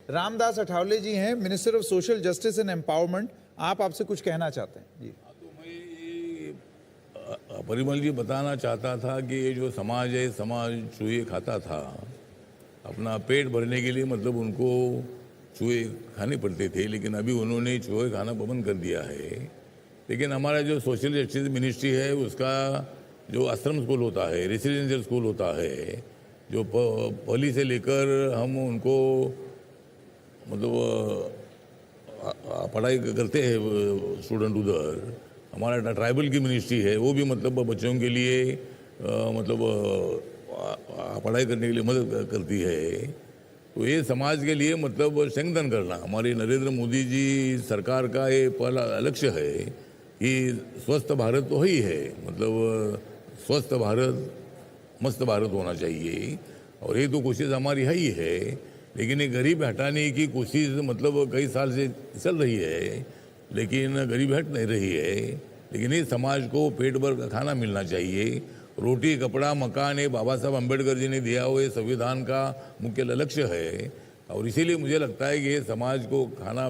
रामदास अठावले जी हैं, minister of social justice and empowerment. आप आपसे कुछ कहना चाहते हैं जी? तो मैं ये परिमल जी बताना चाहता था कि ये जो समाज है, समाज चूहे खाता था, अपना पेट भरने के लिए मतलब उनको चूहे खाने पड़ते थे, लेकिन अभी उन्होंने चूहे खाना बंद कर दिया है। लेकिन हमारा जो सोशल जस्टिस मिनिस्ट्री है, उसका जो आश्रम स्कूल होता है, रेसिडेंशियल स्कूल होता है, जो पहली से लेकर हम उनको मतलब पढ़ाई करते हैं स्टूडेंट उधर। हमारा ट्राइबल की मिनिस्ट्री है, वो भी मतलब बच्चों के लिए मतलब पढ़ाई करने के लिए मदद करती है। तो ये समाज के लिए मतलब संगठन करना हमारी नरेंद्र मोदी जी सरकार का ये पहला लक्ष्य है कि स्वस्थ भारत तो ही है, मतलब स्वस्थ भारत मस्त भारत होना चाहिए, और ये तो कोशिश हमारी है ही है। लेकिन ये गरीब हटाने की कोशिश मतलब कई साल से चल रही है, लेकिन गरीबी हट नहीं रही है। लेकिन इस समाज को पेट भर खाना मिलना चाहिए। रोटी कपड़ा मकान, ये बाबा साहब अम्बेडकर जी ने दिया हुआ संविधान का मुख्य लक्ष्य है, और इसीलिए मुझे लगता है कि ये समाज को खाना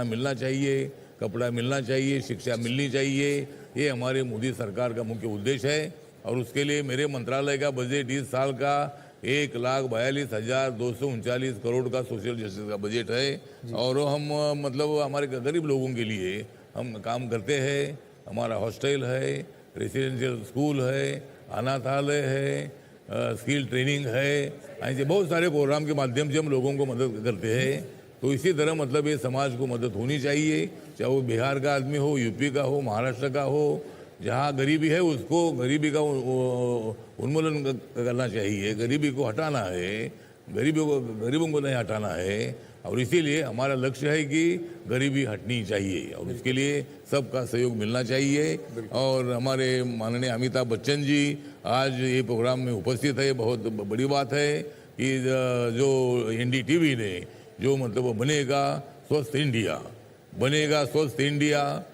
मिलना चाहिए, कपड़ा मिलना चाहिए, शिक्षा मिलनी चाहिए। ये हमारे मोदी सरकार का मुख्य उद्देश्य है, और उसके लिए मेरे मंत्रालय का बजट इस साल का 1,42,239 करोड़ का सोशल जस्टिस का बजट है। और हम मतलब हमारे गरीब लोगों के लिए हम काम करते हैं। हमारा हॉस्टल है, रेसिडेंशियल स्कूल है, अनाथालय है, स्किल ट्रेनिंग है, ऐसे बहुत सारे प्रोग्राम के माध्यम से हम लोगों को मदद करते हैं। तो इसी तरह मतलब ये समाज को मदद होनी चाहिए, चाहे वो बिहार का आदमी हो, यूपी का हो, महाराष्ट्र का हो। जहाँ गरीबी है उसको गरीबी का उन्मूलन करना चाहिए, गरीबी को हटाना है, गरीबों को नहीं हटाना है। और इसीलिए हमारा लक्ष्य है कि गरीबी हटनी चाहिए, और उसके लिए सबका सहयोग मिलना चाहिए। और हमारे माननीय अमिताभ बच्चन जी आज ये प्रोग्राम में उपस्थित है, बहुत बड़ी बात है कि जो NDTV ने जो मतलब बनेगा स्वस्थ इंडिया, बनेगा स्वस्थ इंडिया,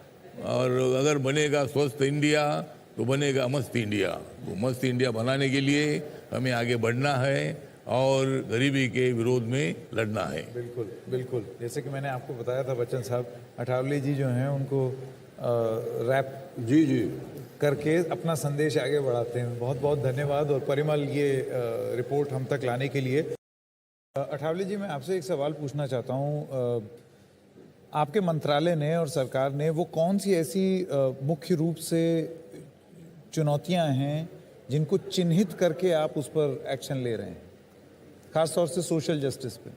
और अगर बनेगा स्वस्थ इंडिया तो बनेगा मस्त इंडिया। तो मस्त इंडिया बनाने के लिए हमें आगे बढ़ना है और गरीबी के विरोध में लड़ना है। बिल्कुल बिल्कुल, जैसे कि मैंने आपको बताया था, बच्चन साहब अठावले जी जो हैं उनको रैप जी करके अपना संदेश आगे बढ़ाते हैं। बहुत बहुत धन्यवाद। और परिमल ये रिपोर्ट हम तक लाने के लिए। अठावले जी, मैं आपसे एक सवाल पूछना चाहता हूँ। आपके मंत्रालय ने और सरकार ने वो कौन सी ऐसी मुख्य रूप से चुनौतियां हैं जिनको चिन्हित करके आप उस पर एक्शन ले रहे हैं, खासतौर से सोशल जस्टिस पे?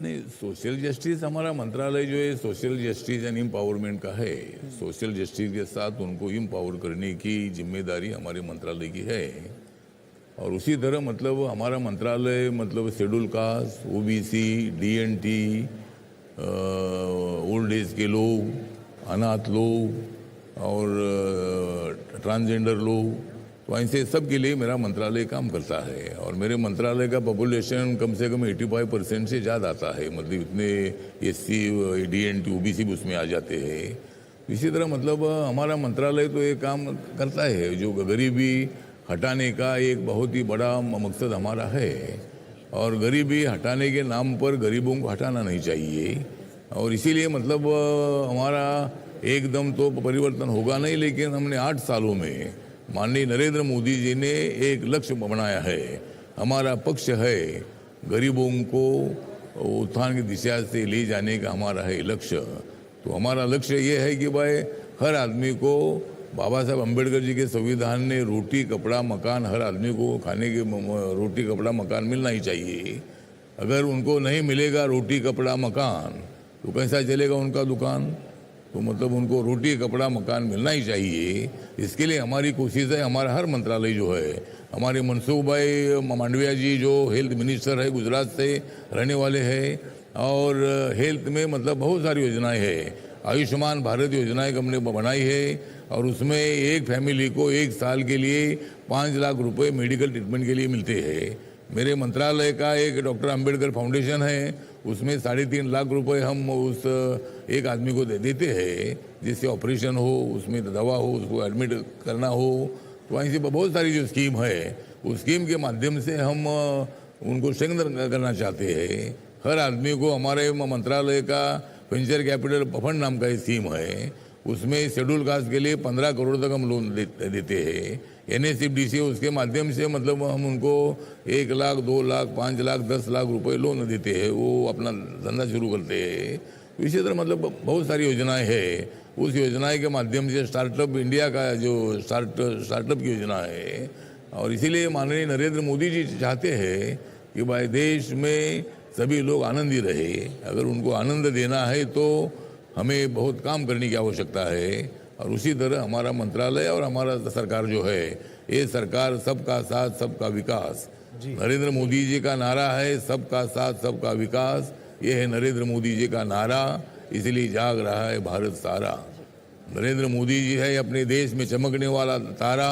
नहीं, सोशल जस्टिस हमारा मंत्रालय जो है सोशल जस्टिस एंड एम्पावरमेंट का है। सोशल जस्टिस के साथ उनको एम्पावर करने की जिम्मेदारी हमारे मंत्रालय की है। और उसी तरह मतलब हमारा मंत्रालय मतलब schedule caste, OBC, DNT, old age के लोग, अनाथ लोग और ट्रांसजेंडर लोग, तो ऐसे सब के लिए मेरा मंत्रालय काम करता है। और मेरे मंत्रालय का पॉपुलेशन कम से कम 85% से ज़्यादा आता है, मतलब इतने SC, DNT, OBC भी उसमें आ जाते हैं। इसी तरह मतलब हमारा मंत्रालय तो ये काम करता है, जो गरीबी हटाने का एक बहुत ही बड़ा मकसद हमारा है। और गरीबी हटाने के नाम पर गरीबों को हटाना नहीं चाहिए। और इसीलिए मतलब हमारा एकदम तो परिवर्तन होगा नहीं, लेकिन हमने 8 सालों में माननीय नरेंद्र मोदी जी ने एक लक्ष्य बनाया है। हमारा पक्ष है गरीबों को उत्थान की दिशा से ले जाने का हमारा है लक्ष्य। तो हमारा लक्ष्य ये है कि भाई हर आदमी को बाबा साहब अम्बेडकर जी के संविधान ने रोटी कपड़ा मकान, हर आदमी को खाने के रोटी कपड़ा मकान मिलना ही चाहिए। अगर उनको नहीं मिलेगा रोटी कपड़ा मकान तो कैसा चलेगा उनका दुकान? तो मतलब उनको रोटी कपड़ा मकान मिलना ही चाहिए। इसके लिए हमारी कोशिश है। हमारा हर मंत्रालय जो है, हमारे मनसुख भाई मांडविया जी जो हेल्थ मिनिस्टर है, गुजरात से रहने वाले हैं, और हेल्थ में मतलब बहुत सारी योजनाएं हैं। आयुष्मान भारत योजनाएं हमने बनाई है, और उसमें एक फैमिली को 1 साल के लिए 5 लाख रुपए मेडिकल ट्रीटमेंट के लिए मिलते हैं। मेरे मंत्रालय का एक डॉक्टर अंबेडकर फाउंडेशन है, उसमें 3.5 लाख रुपए हम उस एक आदमी को देते हैं, जिससे ऑपरेशन हो, उसमें दवा हो, उसको एडमिट करना हो। तो ऐसी बहुत सारी जो स्कीम है, उस स्कीम के माध्यम से हम उनको स्ट्रेंथन करना चाहते हैं। हर आदमी को हमारे मंत्रालय का वेंचर कैपिटल फंड नाम का एक स्कीम है, उसमें शेड्यूल कास्ट के लिए 15 करोड़ तक हम लोन देते हैं। NSFDC उसके माध्यम से मतलब हम उनको 1 लाख 2 लाख 5 लाख 10 लाख रुपए लोन देते हैं, वो अपना धंधा शुरू करते हैं। इसी तरह मतलब बहुत सारी योजनाएं हैं। उस योजनाएं के माध्यम से स्टार्टअप इंडिया का जो स्टार्टअप की योजना है, और इसीलिए माननीय नरेंद्र मोदी जी चाहते हैं कि भाई देश में सभी लोग आनंदी रहे। अगर उनको आनंद देना है तो हमें बहुत काम करने की आवश्यकता है, और उसी तरह हमारा मंत्रालय और हमारा सरकार जो है, ये सरकार सबका साथ सबका विकास। नरेंद्र मोदी जी का नारा है सबका साथ सबका विकास, ये है नरेंद्र मोदी जी का नारा, इसलिए जाग रहा है भारत सारा। नरेंद्र मोदी जी है अपने देश में चमकने वाला तारा,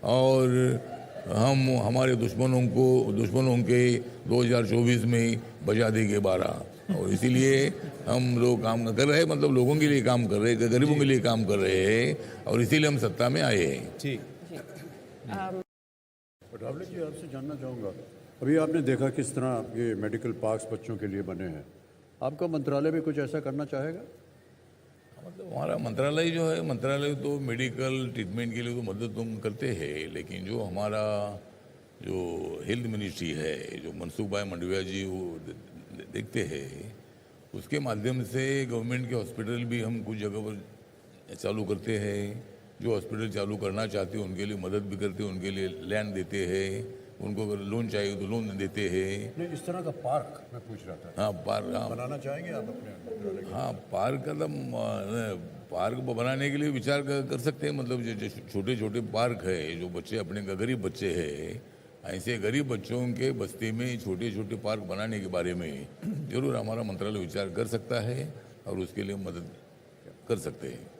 और हम हमारे दुश्मनों के 2024 में बजा देंगे 12। और इसीलिए हम लोग काम कर रहे हैं, मतलब लोगों के लिए काम कर रहे हैं, गरीबों के लिए काम कर रहे हैं, और इसीलिए हम सत्ता में आए हैं। ठीक। अठावले जी, आपसे जानना चाहूँगा, अभी आपने देखा किस तरह ये मेडिकल पार्क्स बच्चों के लिए बने हैं, आपका मंत्रालय भी कुछ ऐसा करना चाहेगा? मतलब हमारा मंत्रालय जो है, मंत्रालय तो मेडिकल ट्रीटमेंट के लिए तो मदद तुम करते हैं, लेकिन जो हमारा जो हेल्थ मिनिस्ट्री है, जो मनसुख भाई मंडविया जी वो देखते हैं, उसके माध्यम से गवर्नमेंट के हॉस्पिटल भी हम कुछ जगह पर चालू करते हैं। जो हॉस्पिटल चालू करना चाहते हैं उनके लिए मदद भी करते हैं, उनके लिए लैंड देते हैं, उनको अगर लोन चाहिए तो लोन देते हैं। नहीं, इस तरह का पार्क मैं पूछ रहा था। हाँ, पार्क, हाँ बनाना चाहेंगे आप अपने मंत्रालय के? हाँ, पार्क का पार्क बनाने के लिए विचार कर सकते हैं। मतलब जो छोटे छोटे पार्क है, जो बच्चे अपने गरीब बच्चे हैं, ऐसे गरीब बच्चों के बस्ती में छोटे छोटे पार्क बनाने के बारे में जरूर हमारा मंत्रालय विचार कर सकता है, और उसके लिए मदद कर सकते हैं।